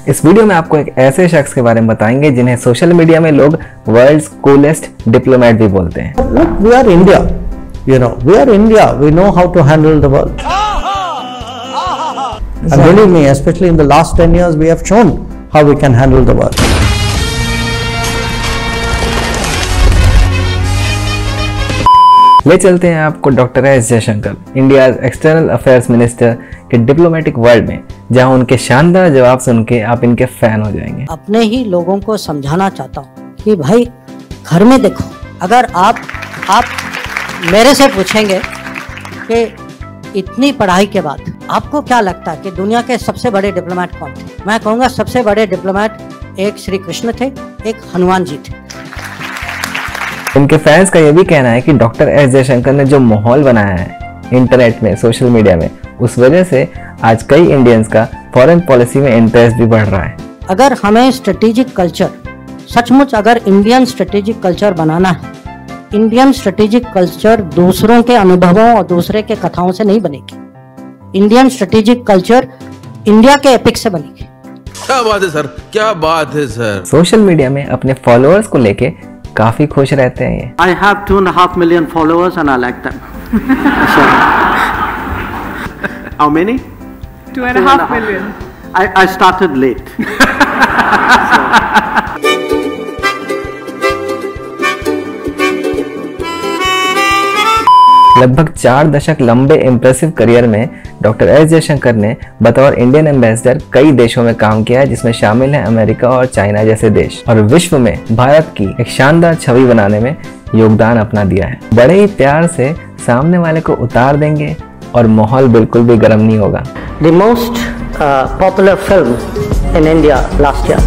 इस वीडियो में आपको एक ऐसे शख्स के बारे में बताएंगे जिन्हें सोशल मीडिया में लोग वर्ल्ड्स कूलेस्ट डिप्लोमेट भी बोलते हैं। Look, we are India. You know, we are India. We know how to handle the world. And believe me, especially in the last 10 years, we have shown how we can handle the world. ले चलते हैं आपको doctor S Jaishankar, India external affairs minister के diplomatic world में, जहां उनके शानदार जवाब सुन के आप इनके फैन हो जाएंगे। अपने ही लोगों को समझाना चाहता हूँ कि भाई घर में देखो, अगर आप मेरे से पूछेंगे कि इतनी पढ़ाई के बाद आपको क्या लगता है कि दुनिया के सबसे बड़े डिप्लोमेट कौन थे, मैं कहूँगा सबसे बड़े डिप्लोमेट एक श्री कृष्ण थे, एक हनुमान जी थे। इनके फैंस का ये भी कहना है कि डॉक्टर एस जयशंकर ने जो माहौल बनाया है इंटरनेट में, सोशल मीडिया में, उस वजह से आज कई इंडियंस का फॉरेन पॉलिसी में इंटरेस्ट भी बढ़ रहा है। अगर हमें स्ट्रेटेजिक कल्चर, सचमुच अगर इंडियन स्ट्रेटेजिक कल्चर बनाना है, इंडियन स्ट्रेटेजिक कल्चर दूसरों के अनुभवों और दूसरे के कथाओं से नहीं बनेगी। इंडियन स्ट्रेटेजिक कल्चर इंडिया के एपिक से बनेगी। क्या बात है सर, क्या बात है सर। सोशल मीडिया में अपने फॉलोअर्स को लेके काफी खुश रहते हैं ये। I have 2.5 million followers and I like them. How many? 2.5 million. I started late. लगभग 4 दशक लंबे इम्प्रेसिव करियर में डॉक्टर एस जयशंकर ने बतौर इंडियन एम्बेसडर कई देशों में काम किया है, जिसमें शामिल है अमेरिका और चाइना जैसे देश, और विश्व में भारत की एक शानदार छवि बनाने में योगदान अपना दिया है। बड़े ही प्यार से सामने वाले को उतार देंगे और माहौल बिल्कुल भी गर्म नहीं होगा। The most popular film in India last year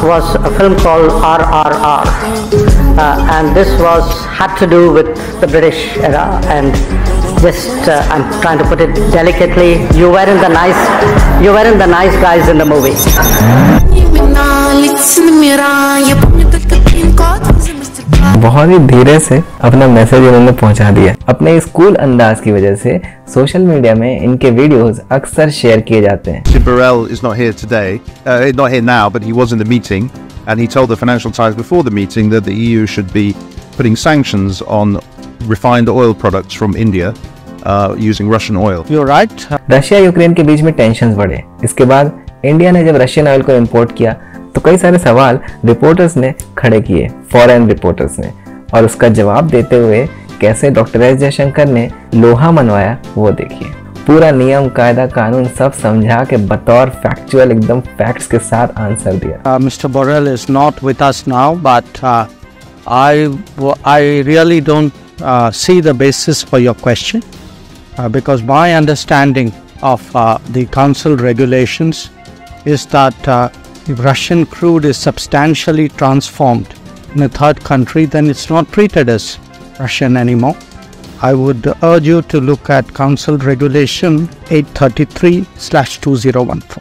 was a film called RRR, and this had to do with the British era, and just I'm trying to put it delicately, you weren't the nice guys in the movie. बहुत ही धीरे से अपना message उन्होंने पहुंचा दिया। अपने इस cool अंदाज की वजह से सोशल मीडिया में इनके वीडियोस अक्सर शेयर किए जाते हैं। Bilawal is not here today, not here now, but he was in the meeting, and he told the Financial Times before the meeting that the EU should be putting sanctions on refined oil products from India using Russian oil. You're right. Russia Ukraine के बीच में tensions बढ़े। इसके बाद India ने जब Russian oil को import किया तो कई सारे सवाल रिपोर्टर्स ने खड़े किए, फॉरेन रिपोर्टर्स ने, और उसका जवाब देते हुए कैसे डॉक्टर एस जयशंकर ने लोहा मनवाया वो देखिए। पूरा नियम, कायदा, कानून सब समझा के बतौर फैक्चुअल एकदम फैक्ट्स के साथ आंसर दिया। Mr. Borrell is not with us now, but I really don't see the basis for your question, because my understanding of the council regulations is that if Russian crude is substantially transformed in a third country, then it's not treated as Russian anymore. I would urge you to look at Council Regulation 833/2014.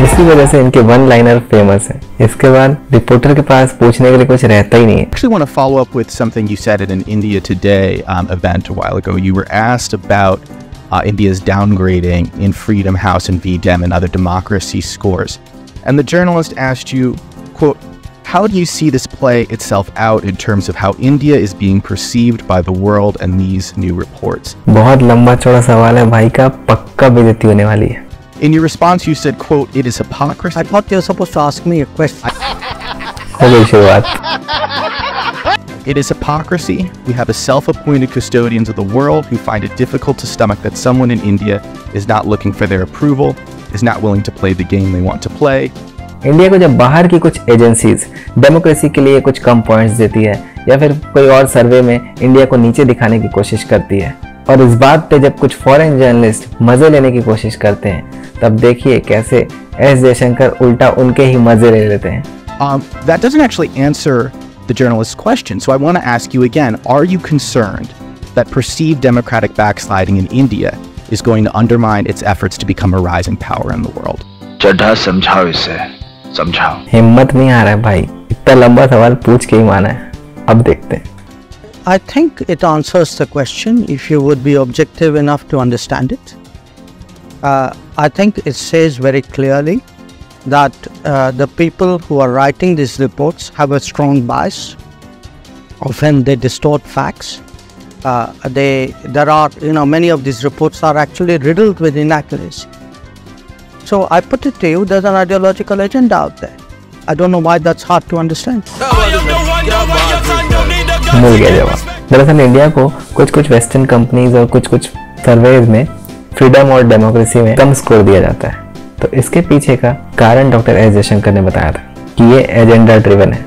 इसी वजह से इनके one liner famous है। इसके बाद reporter के पास पूछने के लिए कुछ रहता ही नहीं है। Actually want to follow up with something you said at an India Today event a while ago. You were asked about India's downgrading in Freedom House and VDem and other democracy scores. And the journalist asked you, quote, how do you see this play itself out in terms of how India is being perceived by the world and these new reports? बहुत लंबा चौड़ा सवाल है भाई का, पक्का बेइज्जती होने वाली है। In your response, you said, quote, it is hypocrisy. I thought you were supposed to ask me a question. हो गई शुरुआत। It is hypocrisy. We have a self-appointed custodians of the world who find it difficult to stomach that someone in India is not looking for their approval, is not willing to play the game they want to play. India को जब बाहर की कुछ agencies democracy के लिए कुछ कम points देती है, या फिर कोई और सर्वे में इंडिया को नीचे दिखाने की कोशिश करती है, और इस बात पे जब कुछ फॉरेन जर्नलिस्ट मजे लेने की कोशिश करते हैं, तब देखिए कैसे एस जयशंकर उल्टा उनके ही मजे ले लेते हैं। That doesn't actually answer the journalist's question. So I want to ask you again, are you concerned that perceived democratic backsliding in India is going to undermine its efforts to become a rising power in the world? Chadha समझाओ इसे, समझाओ। हिम्मत नहीं आ रहा है भाई, इतना लंबा सवाल पूछ के ही माना है। अब देखते हैं। I think it answers the question if you would be objective enough to understand it. I think it says very clearly that the people who are writing these reports have a strong bias. Often they distort facts. There are, many of these reports are actually riddled with inaccuracy. So I put it to you, there's an ideological agenda out there. I don't know why that's hard to understand. मिल गया जवाब। दरअसल India को कुछ western companies और कुछ surveys में freedom और democracy में कम स्कोर दिया जाता है। तो इसके पीछे का कारण डॉक्टर एस जयशंकर ने बताया था कि ये एजेंडा ड्रिवन है।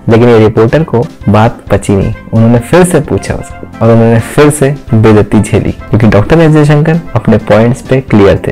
लेकिन ये रिपोर्टर को बात पची नहीं, उन्होंने फिर से पूछा उसको और उन्होंने फिर से बेइज्जती झेली, क्योंकि डॉक्टर एस जयशंकर अपने पॉइंट्स पे क्लियर थे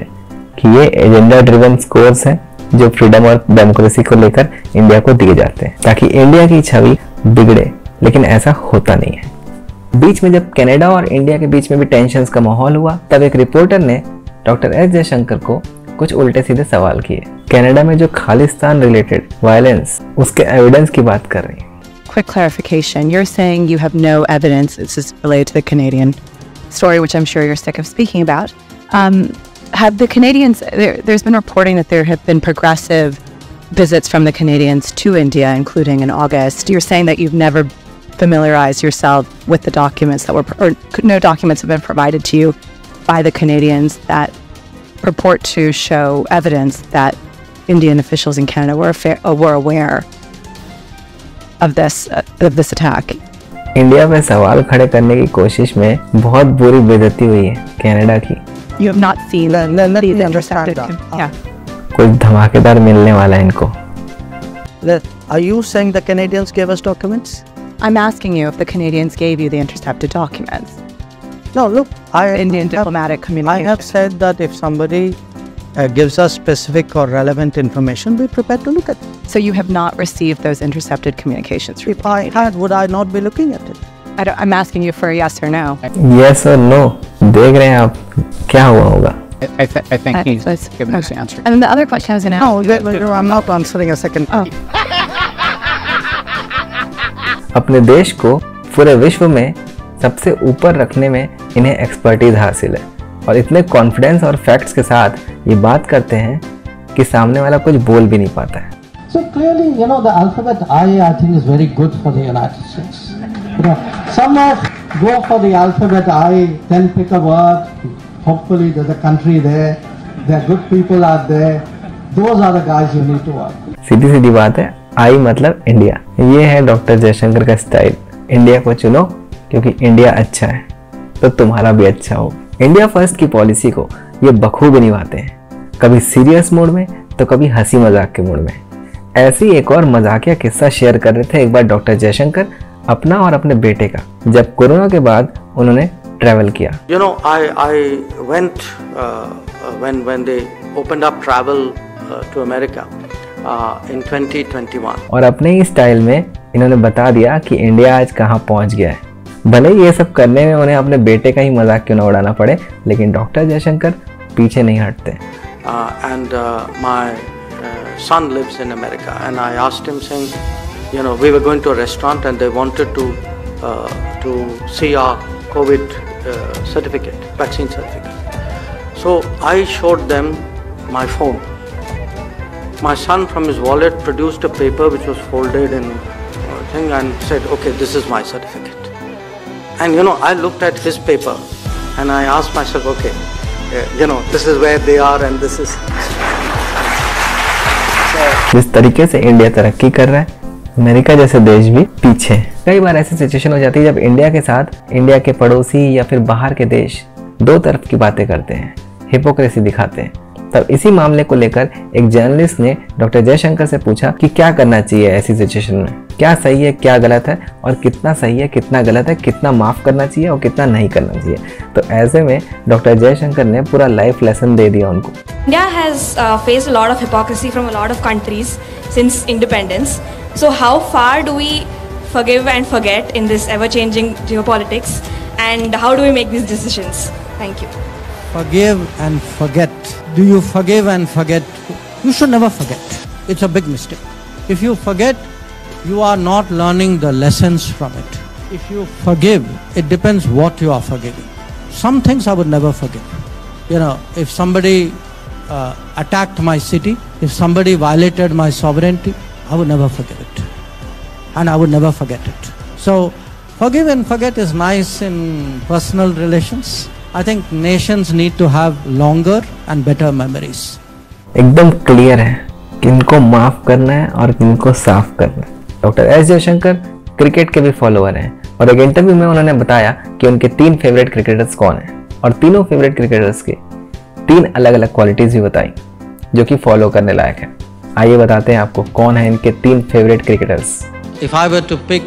कि ये एजेंडा ड्रिवन स्कोर्स हैं जो फ्रीडम और डेमोक्रेसी को लेकर इंडिया को दिए जाते हैं ताकि इंडिया की छवि बिगड़े, लेकिन ऐसा होता नहीं है। बीच में जब कनाडा और इंडिया के बीच में भी टेंशन्स का माहौल हुआ, तब एक रिपोर्टर ने डॉक्टर एस जयशंकर को कुछ उल्टे सीधे सवाल किए। कनाडा में जो खालिस्तान रिलेटेड वायलेंस, उसके एविडेंस की बात कर रही है। Quick clarification, you're saying you have no evidence, this is related to the Canadian story, which I'm sure you're sick of speaking about. Have the Canadians, there's been reporting that there have been progressive visits from the Canadians to India, including in August. You're saying that you've never familiarized yourself with the documents that were, or no documents have been provided to you by the Canadians that purport to show evidence that Indian officials in Canada were aware of this attack. India में सवाल खड़े करने की कोशिश में बहुत बुरी बेइज्जती हुई है कनाडा की। You have not seen these intercepted. Yeah. कुछ धमाकेदार मिलने वाला है इनको। Are you saying the Canadians gave us documents? I'm asking you if the Canadians gave you the intercepted documents. No, look, Indian diplomatic communication. I have said that if somebody gives us specific or relevant information, we're prepared to look at it. So you have not received those intercepted communications? If I had, would I not be looking at it? I'm asking you for a yes or no. Yes or no? देख रहे हैं आप क्या हुआ होगा? I think he's given us the answer. And then the other question I was going to ask. No, I'm not answering a second. Oh. अपने देश को पूरे विश्व में सबसे ऊपर रखने में इन्हें एक्सपर्टीज हासिल है और इतने कॉन्फिडेंस और फैक्ट्स के साथ ये बात करते हैं कि सामने वाला कुछ बोल भी नहीं पाता है। So clearly, the alphabet I think is very good for the United States. Some go for the alphabet I, then pick a word. Hopefully there's a country there. There are good people out there. Those are the guys you need to work with. सीधी बात है, आई मतलब India. ये है doctor Jaishankar का style. India को चुनो क्योंकि India अच्छा है तो तुम्हारा भी अच्छा हो। इंडिया फर्स्ट की पॉलिसी को ये बखूबी निभाते हैं, कभी सीरियस मोड में तो कभी हंसी मजाक के मोड में। ऐसी एक और मजाकिया किस्सा शेयर कर रहे थे एक बार डॉक्टर जयशंकर अपना और अपने बेटे का, जब कोरोना के बाद उन्होंने ट्रैवल किया। I went when they opened up travel to America in 2021. और अपने ही स्टाइल में इन्होंने बता दिया कि इंडिया आज कहाँ पहुँच गया है। भले ये सब करने में उन्हें अपने बेटे का ही मजाक क्यों न उड़ाना पड़े, लेकिन डॉक्टर जयशंकर पीछे नहीं हटते। And my son lives in America, and I asked him, saying, we were going to a restaurant and they wanted to see our COVID certificate, vaccine certificate. So I showed them my phone. My son from his wallet produced a paper which was folded in thing and said, okay, this is my certificate. And I looked at his paper and I asked myself, okay, this is where they are and this is. जिस तरीके से India तरक्की कर रहा है, America जैसे देश भी पीछे। कई बार ऐसी सिचुएशन हो जाती है जब इंडिया के साथ इंडिया के पड़ोसी या फिर बाहर के देश दो तरफ की बातें करते हैं, हिपोक्रेसी दिखाते हैं। तब इसी मामले को लेकर एक जर्नलिस्ट ने डॉक्टर जयशंकर से पूछा कि क्या करना चाहिए ऐसी सिचुएशन में, क्या सही है क्या गलत है और कितना सही है कितना गलत है, कितना माफ करना चाहिए और कितना नहीं करना चाहिए। तो ऐसे में डॉक्टर जयशंकर ने पूरा लाइफ लेसन दे दिया उनको। India has faced a lot of hypocrisy from a lot of countries since independence. So how far do we forgive and forget in this ever-changing geopolitics, and how do we make these decisions? Thank you. Forgive and forget. Do you forgive and forget? You should never forget. It's a big mistake. If you forget, you are not learning the lessons from it. If you forgive, it depends what you are forgiving. Some things I would never forgive. if somebody attacked my city, if somebody violated my sovereignty, I would never forget it. And I would never forget it. So, forgive and forget is nice in personal relations. I think nations need to have longer and better memories. एकदम clear है किनको माफ करना है और किनको साफ करना है। डॉक्टर एस जयशंकर क्रिकेट के भी फॉलोअर हैं और एक इंटरव्यू में उन्होंने बताया कि उनके 3 फेवरेट क्रिकेटर्स कौन हैं और तीनों फेवरेट क्रिकेटर्स के 3 अलग अलग क्वालिटीज भी बताई जो कि फॉलो करने लायक है। आइए बताते हैं आपको कौन है इनके 3 favourite cricketers. If I were to pick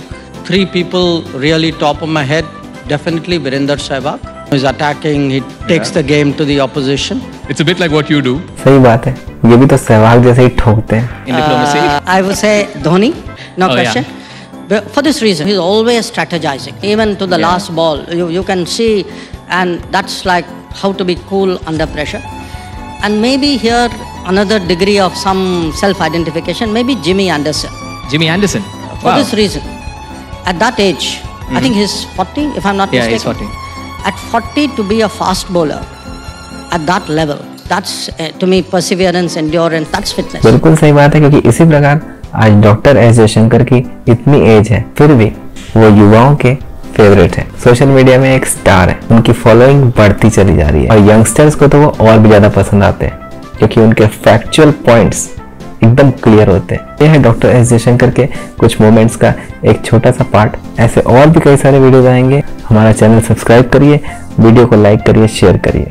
3 people really top of my head, definitely Virender Sehwag. He's attacking, he takes the game to the opposition. It's a bit like what you do. सही बात है, ये भी तो सहवाग जैसे ही ठोकते हैं। In diplomacy. I would say Dhoni, no question. Yeah. For this reason, he's always strategizing. Even to the last ball, you can see, and that's like how to be cool under pressure. And maybe here another degree of some self-identification, maybe Jimmy Anderson. Jimmy Anderson. For this reason, at that age, I think he's 40, if I'm not mistaken. Yeah, he's 40. At 40 to be a fast bowler, at that level, that's to me perseverance, endurance, that's fitness. बिल्कुल सही बात है क्योंकि इसी प्रकार आज doctor S Jaishankar की इतनी एज है फिर भी वो युवाओं के फेवरेट है। सोशल मीडिया में एक स्टार है, उनकी फॉलोइंग बढ़ती चली जा रही है और यंगस्टर्स को तो वो और भी ज्यादा पसंद आते हैं क्योंकि उनके फैक्चुअल पॉइंट्स एकदम क्लियर होते हैं। यह है डॉक्टर एस जयशंकर के कुछ मोमेंट्स का एक छोटा सा पार्ट। ऐसे और भी कई सारे वीडियोज आएंगे। हमारा चैनल सब्सक्राइब करिए, वीडियो को लाइक करिए, शेयर करिए।